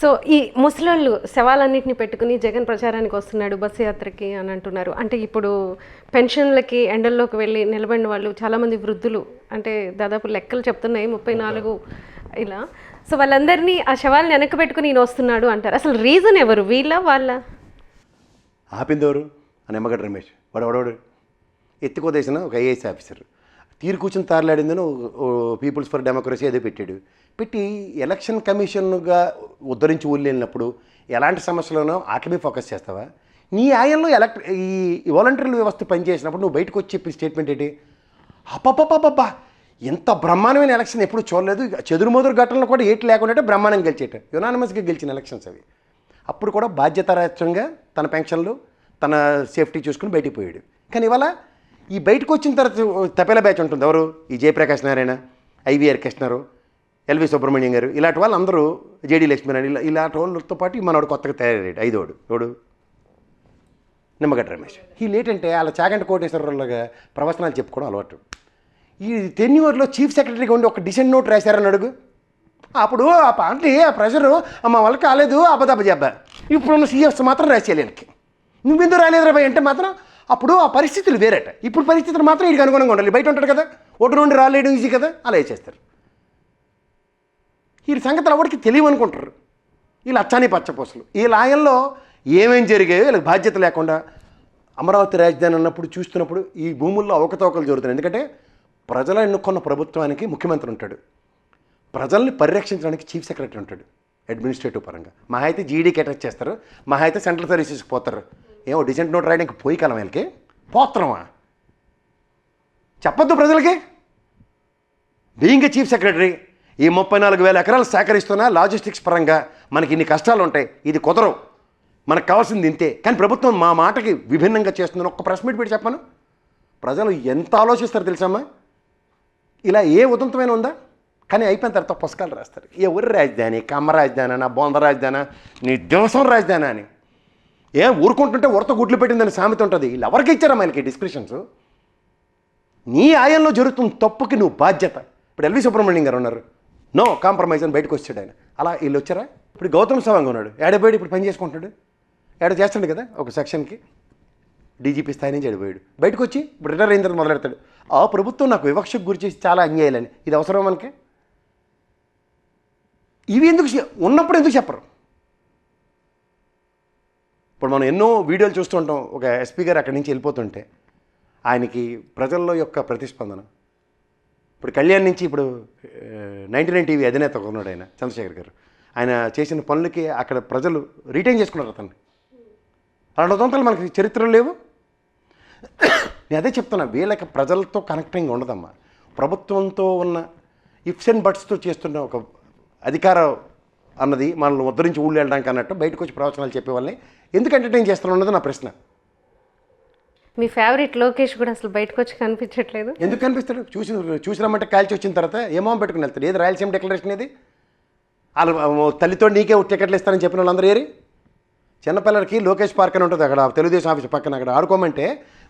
So ఈ ముసలోళ్ళు శవాలన్నింటినీ పెట్టుకుని జగన్ ప్రచారానికి వస్తున్నాడు బస్సు యాత్రకి అని అంటున్నారు. అంటే ఇప్పుడు పెన్షన్లకి ఎండల్లోకి వెళ్ళి నిలబడిన వాళ్ళు చాలామంది వృద్ధులు, అంటే దాదాపు లెక్కలు చెప్తున్నాయి 34 ఇలా. సో వాళ్ళందరినీ ఆ శవాలను వెనక్కి పెట్టుకుని ఈయన వస్తున్నాడు అంటారు. అసలు రీజన్ ఎవరు, వీళ్ళ వాళ్ళ? ఆపిందెవరు? ఆ నిమ్మగడ్డ రమేష్ వాడు ఎత్తుకోదేసిన ఒక ఐఏఎస్ ఆఫీసర్ తీరు కూర్చుని తారలాడిందని పీపుల్స్ ఫర్ డెమోక్రసీ అదే పెట్టి ఎలక్షన్ కమిషన్గా ఉద్ధరించి ఊళ్ళినప్పుడు ఎలాంటి సమస్యలోనో వాటి మీద ఫోకస్ చేస్తావా? నీ ఆయంలో ఈ వాలంటీర్ల వ్యవస్థ పనిచేసినప్పుడు నువ్వు బయటకు వచ్చి చెప్పిన స్టేట్మెంట్ ఏంటి? అప్పపప్పబ్బా ఎంత బ్రహ్మాండమైన ఎలక్షన్ ఎప్పుడు చూడలేదు, చెదురుమదురు ఘటనలు కూడా ఏటి లేకుండా బ్రహ్మాండంగా గెలిచేట యునానిమస్గా గెలిచిన ఎలక్షన్స్ అవి. అప్పుడు కూడా బాధ్యతారాహిత్యంగా తన పెన్షన్లు తన సేఫ్టీ చూసుకుని బయటికి పోయాడు. కానీ ఇవాళ ఈ బయటకు వచ్చిన తర్వాత తపేలా బ్యాచ్ ఉంటుంది. ఎవరు? ఈ జయప్రకాష్ నారాయణ, ఐవీఆర్ కృష్ణారావు, ఎల్వి సుబ్రహ్మణ్యం గారు, ఇలాంటి వాళ్ళు అందరూ, జేడీ లక్ష్మీనారాయణ, ఇలాంటి వాళ్ళతో పాటు మనవాడు కొత్తగా తయారయ్యాడు ఐదోడు నిమ్మగడ్డ రమేష్. ఏంటంటే వాళ్ళ చాగంటి కోటేశ్వరరావుగా ప్రవచనాలు చెప్పుకోవడం అలవాటు. ఈ టెన్యూర్లో చీఫ్ సెక్రటరీగా ఉండి ఒక డిసెంట్ నోట్ రాశారని అడుగు. అప్పుడు ఆ పార్టీ ఆ ప్రెషరు మా వాళ్ళకి కాలేదు అబద్ధబ్బా. ఇప్పుడున్న సీఎస్ మాత్రం రాసేయాలి. నువ్వెందుకు రాలేదు రా అంటే మాత్రం అప్పుడు ఆ పరిస్థితులు వేరేట. ఇప్పుడు పరిస్థితులు మాత్రం వీడికి అనుగుణంగా ఉండాలి. బయట ఉంటాడు కదా, ఒకటి నుండి రాలేయడం ఈజీ కదా, అలా వేసేస్తారు. ఈ సంగతులు ఎవరికి తెలియవు అనుకుంటారు. వీళ్ళు అచ్చాని పచ్చపోసలు. ఈ లాయంలో ఏమేం జరిగాయో వీళ్ళకి బాధ్యత లేకుండా అమరావతి రాజధాని అన్నప్పుడు చూస్తున్నప్పుడు ఈ భూముల్లో అవకతవకలు జరుగుతున్నాయి. ఎందుకంటే ప్రజల ఎన్నుకున్న ప్రభుత్వానికి ముఖ్యమంత్రి ఉంటాడు, ప్రజల్ని పరిరక్షించడానికి చీఫ్ సెక్రటరీ ఉంటాడు అడ్మినిస్ట్రేటివ్ పరంగా. మహా అయితే జీడీకి అటాచ్ చేస్తారు, మహా అయితే సెంట్రల్ సర్వీసెస్కి పోతారు. ఏమో డిసెంట్ నోట్ రాయడానికి పోయి కాలం వీళ్ళకి పోత్రమా? చెప్పొద్దు ప్రజలకి. బీయింగ్ చీఫ్ సెక్రటరీ ఈ 34,000 ఎకరాలు సేకరిస్తున్నా లాజిస్టిక్స్ పరంగా మనకి ఇన్ని కష్టాలు ఉంటాయి, ఇది కుదరవు, మనకు కావాల్సింది ఇంతే. కానీ ప్రభుత్వం మా మాటకి విభిన్నంగా చేస్తుందని ఒక్క ప్రెస్ మీట్ పెట్టి చెప్పాను. ప్రజలు ఎంత ఆలోచిస్తారు తెలుసమ్మా? ఇలా ఏ ఉదంతమైన ఉందా? కానీ అయిపోయిన తర్వాత పుస్తకాలు రాస్తారు. ఏ ఊరి రాజధాని, కమ్మ రాజధానా, బొంద రాజధానా, నీ దివసం రాజధానా అని. ఏం ఊరుకుంటుంటే ఉరత గుడ్లు పెట్టిందని సామెత ఉంటుంది. వీళ్ళు ఎవరికి ఇచ్చారా మనకి డిస్క్రిప్షన్స్? నీ ఆయంలో జరుగుతున్న తప్పుకి నువ్వు బాధ్యత. ఇప్పుడు ఎల్వి సుబ్రహ్మణ్యం గారు ఉన్నారు, నో కాంప్రమైజ్ అని బయటకు వచ్చాడు ఆయన. అలా వీళ్ళు వచ్చారా? ఇప్పుడు గౌతమ్ సవాంగ్ ఉన్నాడు, ఏడబోయాడు, ఇప్పుడు పని చేసుకుంటున్నాడు, ఏడ చేస్తాడు కదా ఒక సెక్షన్కి, డీజీపీ స్థాయి నుంచి ఏడిపోయాడు. బయటకు వచ్చి ఇప్పుడు రిటైర్ అయిన తర్వాత మొదలెడతాడు, ఆ ప్రభుత్వం నాకు వివక్షకు గురి చేసి చాలా అన్యాయాలని. ఇది అవసరం మనకి? ఇవి ఎందుకు ఉన్నప్పుడు ఎందుకు చెప్పరు? ఇప్పుడు మనం ఎన్నో వీడియోలు చూస్తుంటాం, ఒక ఎస్పీ గారు అక్కడి నుంచి వెళ్ళిపోతుంటే ఆయనకి ప్రజల్లో యొక్క ప్రతిస్పందన. ఇప్పుడు కళ్యాణ్ నుంచి ఇప్పుడు 99 టీవీ అధినేత ఉన్నాడు ఆయన, చంద్రశేఖర్ గారు. ఆయన చేసిన పనులకి అక్కడ ప్రజలు రిటైన్ చేసుకున్నారు అతన్ని. అలాంటి ఉదంతాలు మనకి చరిత్రలో లేవు. నేను అదే చెప్తున్నా, వీళ్ళకి ప్రజలతో కనెక్టింగ్ ఉండదమ్మా. ప్రభుత్వంతో ఉన్న ఇఫ్స్ అండ్ బట్స్తో చేస్తున్న ఒక అధికారం అన్నది మనల్ని ఉద్ధరించి ఊళ్ళు వెళ్ళడానికి అన్నట్టు బయటకు వచ్చి ప్రవచనాలు చెప్పే వాళ్ళని ఎందుకు ఎంటర్టైన్ చేస్తున్నా ఉన్నది నా ప్రశ్న. మీ ఫేవరెట్ లోకేష్ కూడా అసలు బయటకు వచ్చి కనిపించట్లేదు. ఎందుకు కనిపిస్తాడు? చూసి రమ్మంటే కాల్చి వచ్చిన తర్వాత ఏమో పెట్టుకుని వెళ్తాడు. ఏది రాయలసీమ డిక్లరేషన్ ఏది? వాళ్ళు తల్లితో నీకే టికెట్లు ఇస్తారని చెప్పిన వాళ్ళందరూ ఏరి. చిన్నపిల్లలకి లోకేష్ పార్క్ అని ఉంటుంది అక్కడ తెలుగుదేశం ఆఫీస్ పక్కన, అక్కడ ఆడుకోమంటే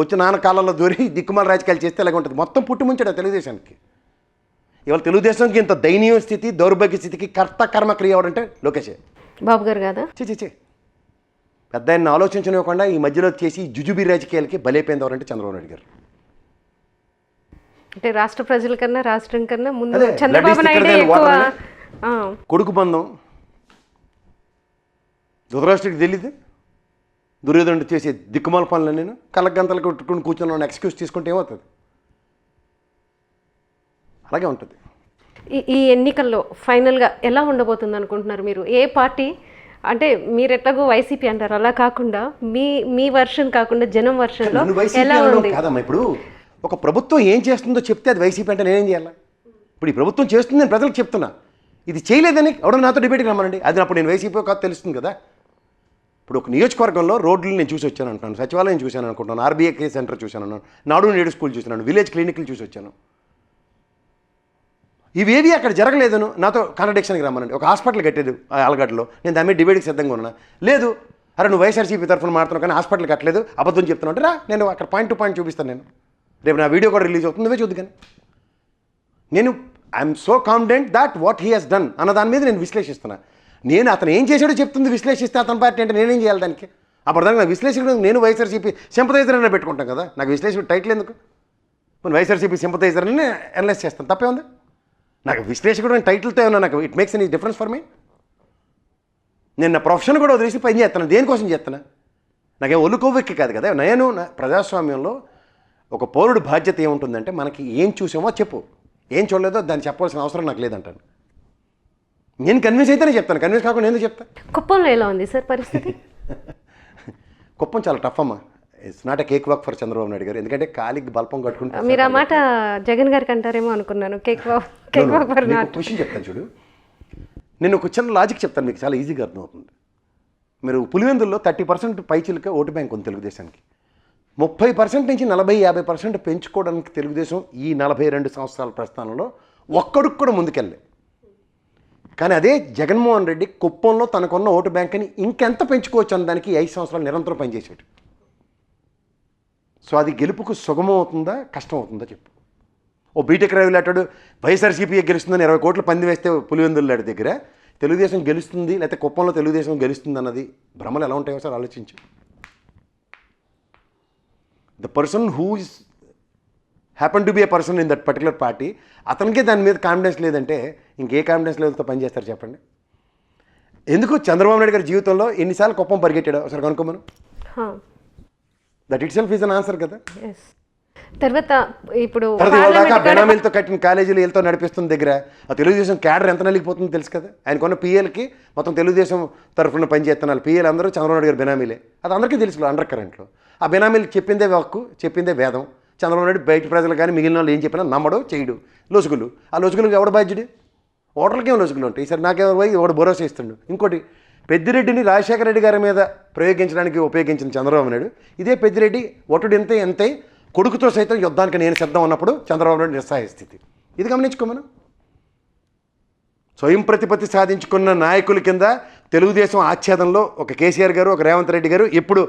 వచ్చి నాన్న కాలంలో దూరి దిక్కుమాల రాజకీయాలు చేస్తే ఇలాగ ఉంటుంది. మొత్తం పుట్టుముంచాడు తెలుగుదేశానికి. ఇవాళ తెలుగుదేశంకి ఇంత దయనీయ స్థితి, దౌర్భాగ్య స్థితికి కర్త కర్మ క్రియ ఎవడంటే లోకేషే. బాబు గారు కాదా? చే పెద్ద ఆయన ఆలోచించనివ్వకుండా ఈ మధ్యలో చేసి జుజుబీ రాజకీయాలకి బలైపోయింది ఎవరంటే చంద్రబాబు నాయుడు గారు. అంటే రాష్ట్ర ప్రజల కన్నా రాష్ట్రం కన్నా ముందు చంద్రబాబు నాయుడు ఎక్కువ. కొడుకు బంధం ధృతరాష్ట్రకి తెలియదు. దుర్యోధనుడు చేసే దిక్కుమాల పనులు నేను కళ్ళగంతలు కొట్టుకుని కూర్చున్నాను ఎక్స్క్యూజ్ తీసుకుంటే ఏమవుతుంది? అలాగే ఉంటుంది. ఈ ఎన్నికల్లో ఫైనల్గా ఎలా ఉండబోతుంది అనుకుంటున్నారు మీరు? ఏ పార్టీ, అంటే మీరు ఎట్లాగో వైసీపీ అంటారు, అలా కాకుండా మీ వర్షన్ కాకుండా జనం వర్షన్లో ఎలా ఉంది? కాదమ్మా, ఇప్పుడు ఒక ప్రభుత్వం ఏం చేస్తుందో చెప్తే అది వైసీపీ అంటే నేనేం చేయాలి? ఇప్పుడు ఈ ప్రభుత్వం చేస్తుంది నేను ప్రజలకు చెప్తున్నా, ఇది చేయలేదని ఎవడో నాతో డిబేట్కి రమ్మనండి, అది అప్పుడు నేను వైసీపీ కాదు తెలుస్తుంది కదా. ఇప్పుడు ఒక నియోజకవర్గంలో రోడ్లు నేను చూసి వచ్చాను అంటున్నాను, సచివాలయం చూశాను అనుకుంటున్నాను, ఆర్బీఐ సెంటర్ చూశాను అన్నాను, నాడు నేడు స్కూల్ చూశాను, విలేజ్ క్లినిక్లు చూసి వచ్చాను. ఇవేవి అక్కడ జరగలేదను నాతో కాంట్రడిక్షన్కి రమ్మనండి. ఒక హాస్పిటల్ కట్టేది ఆలగడ్డలో, నేను దాని మీద డిబేట్కి సిద్ధంగా ఉన్నా. లేదు అరే నువ్వు వైఎస్ఆర్సీపీ తరఫున మాట్లాడుతున్నావు కానీ హాస్పిటల్ కట్టలేదు అబద్ధం చెప్తున్నావు అంటే రా, నేను అక్కడ పాయింట్ టు పాయింట్ చూపిస్తాను. నేను రేపు నా వీడియో కూడా రిలీజ్ అవుతుంది, నువ్వే చూద్దు. కానీ నేను I'm so confident that what he has done అన్న దాని మీద నేను విశ్లేషిస్తున్నా. నేను అతను ఏం చేశాడో చెప్తుంది, విశ్లేషిస్తే అతని పార్టీ అంటే నేనేం చేయాలి దానికి? అప్పటిదాకా నాకు విశ్లేషకుడు నేను వైఎస్ఆర్సీపీ సింపథైజర్ అనే పెట్టుకుంటాం కదా, నాకు విశ్లేషకుడు టైటిల్ ఎందుకు? నేను వైఎస్ఆర్సీపీ సింపథైజర్ అని అనలైజ్ చేస్తాను, తప్పే ఉంది? నాకు విశ్లేషకుడు అని టైటిల్తో ఏమన్నా నాకు it makes any difference for me? నేను నా ప్రొఫెషన్ కూడా వదిలేసి పని చేస్తాను, దేనికోసం చేస్తాను? నాకేం ఒళ్ళు కొవ్వెక్కి కాదు కదా. నేను ప్రజాస్వామ్యంలో ఒక పౌరుడు బాధ్యత ఏముంటుందంటే, మనకి ఏం చూసామో చెప్పు, ఏం చూడలేదో దాన్ని చెప్పాల్సిన అవసరం నాకు లేదంటాను. నేను కన్విన్స్ అయితేనే చెప్తాను, కన్విన్స్ కాకుండా ఎందుకు చెప్తాను? కుప్పంలో ఎలా ఉంది సార్ పరిస్థితి? కుప్పం చాలా టఫ్ అమ్మా. It's not a cake walk for Chandrababu Naidu గారు. ఎందుకంటే కాలికి బల్పం కట్టుకుంటే మీరు ఆ మాట జగన్ గారికి అంటారేమో అనుకున్నాను. Cake walk for not. Question చెప్తాను చూడు, నేను ఒక చిన్న లాజిక్ చెప్తాను, మీకు చాలా ఈజీగా అర్థమవుతుంది. మీరు పులివెందుల్లో 30% పైచిలకే ఓటు బ్యాంక్ ఉంది తెలుగుదేశానికి. 30% నుంచి 40-50% పెంచుకోవడానికి తెలుగుదేశం ఈ 42 సంవత్సరాల ప్రస్థానంలో ఒక్కడికి కూడా ముందుకెళ్ళే. కానీ అదే జగన్మోహన్ రెడ్డి కుప్పంలో తనకున్న ఓటు బ్యాంక్ని ఇంకెంత పెంచుకోవచ్చు అన్న దానికి 5 సంవత్సరాలు నిరంతరం పనిచేసాడు. సో అది గెలుపుకు సుగమం అవుతుందా కష్టం అవుతుందా చెప్పు? ఓ బీటెక్ రవిలాటాడు వైఎస్ఆర్సీపీ గెలుస్తుందని 20 కోట్ల పంది వేస్తే పులివెందులాడి దగ్గర తెలుగుదేశం గెలుస్తుంది, లేకపోతే కుప్పంలో తెలుగుదేశం గెలుస్తుంది అన్నది భ్రమలు ఎలా ఉంటాయో సార్ ఆలోచించు. The person who is happen to be A person in that particular party, అతనికే దాని మీద కాన్ఫిడెన్స్ లేదంటే ఇంకే కాన్ఫిడెన్స్ లెవెల్తో పనిచేస్తారు చెప్పండి? ఎందుకు చంద్రబాబు నాయుడు గారి జీవితంలో ఎన్నిసార్లు కుప్పం పరిగెట్టాడో ఒకసారి కనుక్కోమను. That itself is an answer కదా. తర్వాత ఇప్పుడు బెనామీలతో కట్టిన కాలేజీలు వీళ్ళతో నడిపిస్తున్న దగ్గర ఆ తెలుగుదేశం క్యాడర్ ఎంత నలిగిపోతుందో తెలుసు కదా. ఆయన కొన్న పిఎల్కి మొత్తం తెలుగుదేశం తరఫున పనిచేస్తున్నారు పిఎల్ అందరూ చంద్రబాబు నాయుడు గారు బెనామీలే. అది అందరికీ తెలుసు అండర్ కరెంట్లో. ఆ బెనామీలు చెప్పిందే వాక్కు, చెప్పిందే వేదం. చంద్రబాబు నాయుడు బయట ప్రజలు కానీ మిగిలిన వాళ్ళు ఏం చెప్పినా నమ్మడు, చేయడు. లొసుగులు, ఆ లొసుగులకు ఎవడు బాధ్యుడు? ఓటర్లకేం లొసుగులు ఉంటాయి. ఈసారి నాకెవరు పోయి ఎవడు భరోసా ఇస్తుండు. ఇంకోటి, పెద్దిరెడ్డిని రాజశేఖర రెడ్డి గారి మీద ప్రయోగించడానికి ఉపయోగించిన చంద్రబాబు నాయుడు, ఇదే పెద్దిరెడ్డి ఒటుడు ఎంతే కొడుకుతో సైతం యుద్ధానికి నేను సిద్ధం అన్నప్పుడు చంద్రబాబు నాయుడు నిస్సహాయ స్థితి. ఇది గమనించుకోమను. స్వయం ప్రతిపత్తి సాధించుకున్న నాయకుల కింద తెలుగుదేశం ఆచ్ఛేదంలో ఒక కేసీఆర్ గారు, ఒక రేవంత్ రెడ్డి గారు, ఇప్పుడు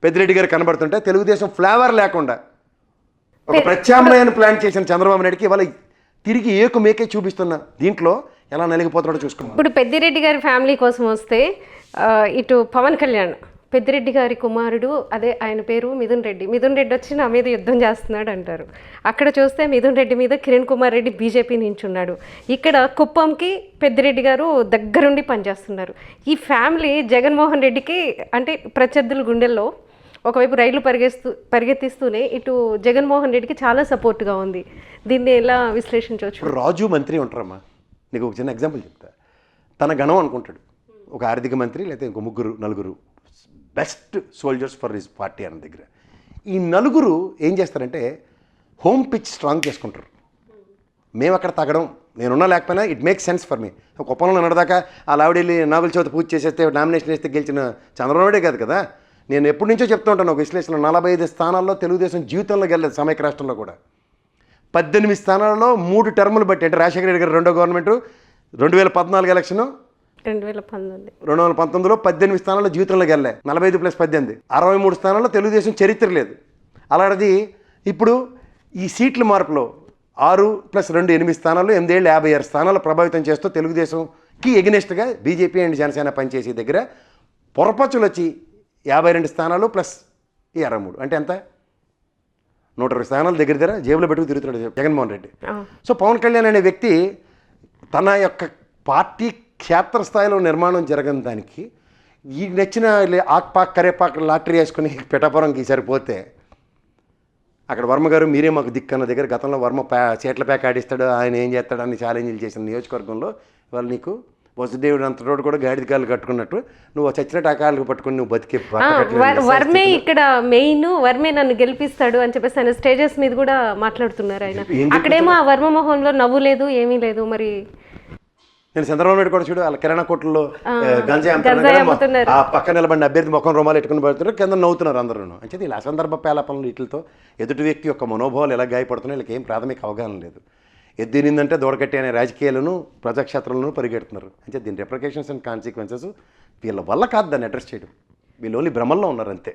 పెద్దిరెడ్డి గారు కనబడుతుంటే తెలుగుదేశం ఫ్లేవర్ లేకుండా ఒక ప్రత్యామ్నాయాన్ని ప్లాన్ చేసిన చంద్రబాబు నాయుడుకి ఇవాళ తిరిగి ఏకు మేకే చూపిస్తున్న దీంట్లో ఎలా నలిగిపోతున్నాడో చూసుకున్నాం. ఇప్పుడు పెద్దిరెడ్డి గారి ఫ్యామిలీ కోసం వస్తే ఇటు పవన్ కళ్యాణ్, పెద్దిరెడ్డి గారి కుమారుడు, అదే ఆయన పేరు మిథున్ రెడ్డి. మిథున్ రెడ్డి వచ్చి నా మీద యుద్ధం చేస్తున్నాడు అంటారు. అక్కడ చూస్తే మిథున్ రెడ్డి మీద కిరణ్ కుమార్ రెడ్డి బీజేపీ నించున్నాడు. ఇక్కడ కుప్పంకి పెద్దిరెడ్డి గారు దగ్గరుండి పనిచేస్తున్నారు. ఈ ఫ్యామిలీ జగన్మోహన్ రెడ్డికి అంటే ప్రత్యర్థుల గుండెల్లో ఒకవైపు రైళ్లు పరిగెత్తిస్తూనే ఇటు జగన్మోహన్ రెడ్డికి చాలా సపోర్ట్గా ఉంది. దీన్ని ఎలా విశ్లేషించవచ్చు? రాజు మంత్రి ఉంటారమ్మా. నీకు ఒక చిన్న ఎగ్జాంపుల్ చెప్తా. తన గణం అనుకుంటాడు, ఒక ఆర్థిక మంత్రి లేకపోతే ఇంకో 3-4 best soldiers for his party అన్న దగ్గర ఈ 4 ఏం చేస్తారంటే హోమ్ పిచ్ స్ట్రాంగ్ చేసుకుంటారు. మేము అక్కడ తగ్గడం, నేనున్నా లేకపోయినా it makes sense for me. కుప్పంలో నడదాకా ఆ లావిడెళ్ళి నాగుల చవితి పూజ చేసేస్తే నామినేషన్ వేస్తే గెలిచిన చంద్రబాబుడే కాదు కదా. నేను ఎప్పటి నుంచో చెప్తూ ఉంటాను ఒక విశ్లేషణ, 45 స్థానాల్లో తెలుగుదేశం జీవితంలో గెలలేదు. సమైక్య రాష్ట్రంలో కూడా 18 స్థానాల్లో 3 టర్ములు బట్టి, అంటే రాజశేఖర రెడ్డి గారు రెండో గవర్నమెంటు, 2014 ఎలక్షను, 2019లో 18 స్థానాల్లో జీవితంలో గెలలే. 45+18 63 స్థానాల్లో తెలుగుదేశం చరిత్ర లేదు. అలాంటిది ఇప్పుడు ఈ సీట్ల మార్పులో 6+2 8 స్థానాలు, 8 ఏళ్ళు 56 స్థానాలు ప్రభావితం చేస్తూ తెలుగుదేశంకి ఎగనెస్ట్గా బీజేపీ అండ్ జనసేన పనిచేసే దగ్గర పొరపచ్చులు వచ్చి 52 స్థానాలు ప్లస్ ఈ 63 అంటే ఎంత? 120 స్థానాలు దగ్గర జేబులో పెట్టుకు తిరుగుతున్నాడు జగన్మోహన్ రెడ్డి. సో పవన్ కళ్యాణ్ అనే వ్యక్తి తన యొక్క పార్టీ క్షేత్రస్థాయిలో నిర్మాణం జరగని దానికి ఈ నచ్చిన ఆక్పాక్ కరేపాక్ లాటరీ వేసుకుని పిఠాపురంకి సరిపోతే అక్కడ వర్మ గారు మీరే మాకు దిక్కన్న దగ్గర గతంలో వర్మ చీట్ల ప్యాక్ ఆడిస్తాడు, ఆయన ఏం చేస్తాడని ఛాలెంజ్లు చేసిన నియోజకవర్గంలో వాళ్ళు నీకు వసుదేవుడు అంతటోడు కూడా గాడిద కాళ్ళు కట్టుకున్నట్టు నువ్వు చచ్చినట్టు ఆ కాళ్ళు పట్టుకుని నువ్వు బతికే. వర్మే ఇక్కడ మెయిన్, వర్మే నన్ను గెలిపిస్తాడు అని చెప్పేసి ఆయన స్టేజెస్ మీద కూడా మాట్లాడుతున్నారు. ఆయన అక్కడేమో ఆ వర్మ మొహంలో నవ్వు లేదు, ఏమీ లేదు. మరి నేను చంద్రబాబు నాయుడు కూడా చూడు వాళ్ళ కిరాణా కొట్టుల్లో గంజాయి అమ్ముతున్నారు, ఆ పక్కన నిలబడిన అభ్యర్థి ముఖం రుమాలు ఎట్టుకుని పడుతున్నారు, కింద నవ్వుతున్నారు అందరూ. అంటే ఇలా అసందర్భ పేలాపనలు వీటితో ఎదుటి వ్యక్తి యొక్క మనోభావాలు ఎలా గాయపడుతున్నాయి వీళ్ళకి ఏం ప్రాథమిక అవగాహన లేదు. ఎద్దినిందంటే దూడకట్టి అనే రాజకీయాలను ప్రజాక్షేత్రంలోనూ పరిగెడుతున్నారు. అంటే దీని రిప్రికేషన్స్ అండ్ కాన్సిక్వెన్సెస్ వీళ్ళ వల్ల కాదు దాన్ని అడ్రస్ చేయడం. వీళ్ళు ఓన్లీ భ్రమల్లో ఉన్నారు అంతే.